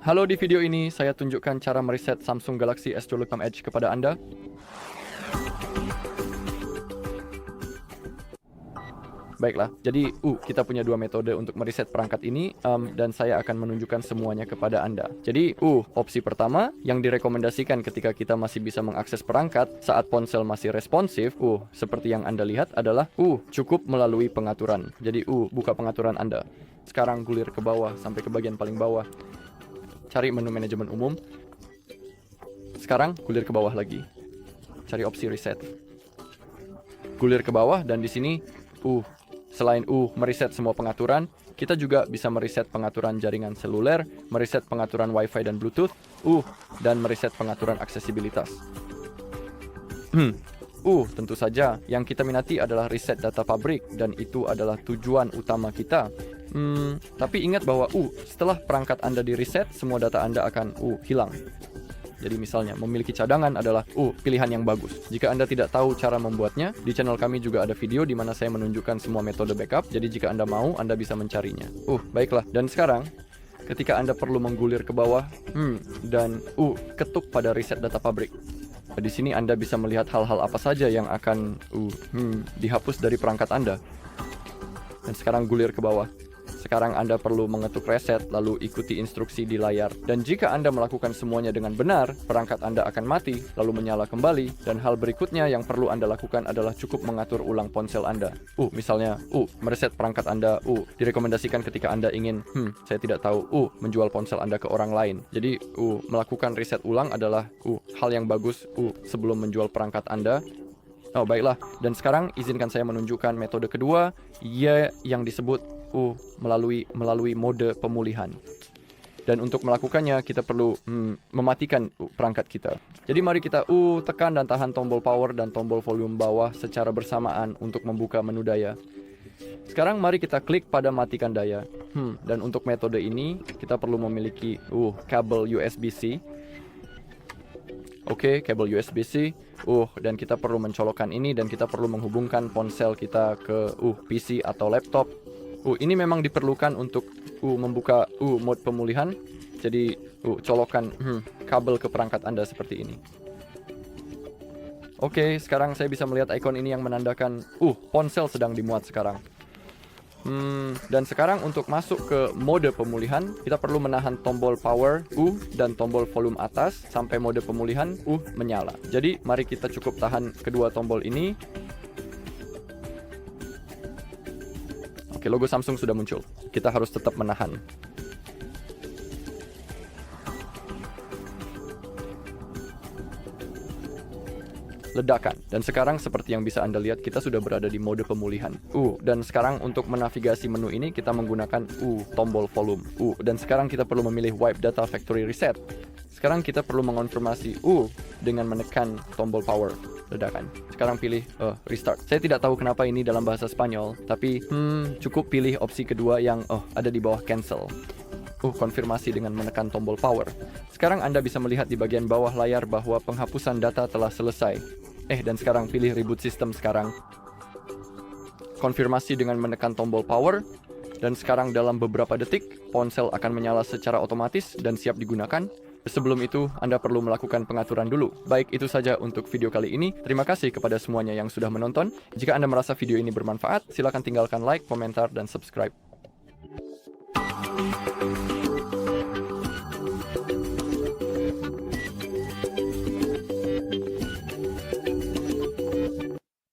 Halo, di video ini saya tunjukkan cara mereset Samsung Galaxy S26 Edge kepada Anda. Baiklah, jadi kita punya dua metode untuk mereset perangkat ini, dan saya akan menunjukkan semuanya kepada Anda. Jadi, opsi pertama yang direkomendasikan ketika kita masih bisa mengakses perangkat saat ponsel masih responsif, seperti yang Anda lihat adalah, cukup melalui pengaturan. Jadi, buka pengaturan Anda. Sekarang gulir ke bawah sampai ke bagian paling bawah. Cari menu manajemen umum. Sekarang gulir ke bawah lagi. Cari opsi reset. Gulir ke bawah dan di sini, selain mereset semua pengaturan, kita juga bisa mereset pengaturan jaringan seluler, mereset pengaturan Wi-Fi dan Bluetooth, dan mereset pengaturan aksesibilitas. Tentu saja yang kita minati adalah reset data pabrik dan itu adalah tujuan utama kita. Tapi ingat bahwa setelah perangkat Anda di-reset, semua data Anda akan hilang. Jadi misalnya, memiliki cadangan adalah pilihan yang bagus. Jika Anda tidak tahu cara membuatnya, di channel kami juga ada video di mana saya menunjukkan semua metode backup. Jadi jika Anda mau, Anda bisa mencarinya. Baiklah. Dan sekarang, ketika Anda perlu menggulir ke bawah, dan ketuk pada reset data pabrik. Di sini Anda bisa melihat hal-hal apa saja yang akan dihapus dari perangkat Anda. Dan sekarang gulir ke bawah. Sekarang Anda perlu mengetuk reset, lalu ikuti instruksi di layar. Dan jika Anda melakukan semuanya dengan benar, perangkat Anda akan mati, lalu menyala kembali. Dan hal berikutnya yang perlu Anda lakukan adalah cukup mengatur ulang ponsel Anda. Misalnya, mereset perangkat Anda, direkomendasikan ketika Anda ingin, saya tidak tahu, menjual ponsel Anda ke orang lain. Jadi, melakukan reset ulang adalah, hal yang bagus, sebelum menjual perangkat Anda. Baiklah. Dan sekarang izinkan saya menunjukkan metode kedua, yang disebut melalui mode pemulihan. Dan untuk melakukannya kita perlu mematikan perangkat kita. Jadi mari kita tekan dan tahan tombol power dan tombol volume bawah secara bersamaan untuk membuka menu daya. Sekarang mari kita klik pada matikan daya. Dan untuk metode ini kita perlu memiliki kabel USB-C. Kabel USB-C. Dan kita perlu mencolokkan ini dan kita perlu menghubungkan ponsel kita ke PC atau laptop. Ini memang diperlukan untuk membuka mode pemulihan. Jadi colokkan kabel ke perangkat Anda seperti ini. Sekarang saya bisa melihat ikon ini yang menandakan ponsel sedang dimuat sekarang. Dan sekarang untuk masuk ke mode pemulihan, kita perlu menahan tombol power dan tombol volume atas sampai mode pemulihan menyala. Jadi mari kita cukup tahan kedua tombol ini. Logo Samsung sudah muncul. Kita harus tetap menahan. Ledakan. Dan sekarang seperti yang bisa Anda lihat, kita sudah berada di mode pemulihan. Dan sekarang untuk menavigasi menu ini kita menggunakan tombol volume. Dan sekarang kita perlu memilih Wipe Data Factory Reset. Sekarang kita perlu mengonfirmasi dengan menekan tombol power. Ledakan. Sekarang pilih restart. Saya tidak tahu kenapa ini dalam bahasa Spanyol, tapi cukup pilih opsi kedua yang ada di bawah cancel. Konfirmasi dengan menekan tombol power. Sekarang Anda bisa melihat di bagian bawah layar bahwa penghapusan data telah selesai. Dan sekarang pilih reboot system sekarang. Konfirmasi dengan menekan tombol power. Dan sekarang dalam beberapa detik, ponsel akan menyala secara otomatis dan siap digunakan. Sebelum itu, Anda perlu melakukan pengaturan dulu. Baik, itu saja untuk video kali ini. Terima kasih kepada semuanya yang sudah menonton. Jika Anda merasa video ini bermanfaat, silakan tinggalkan like, komentar, dan subscribe.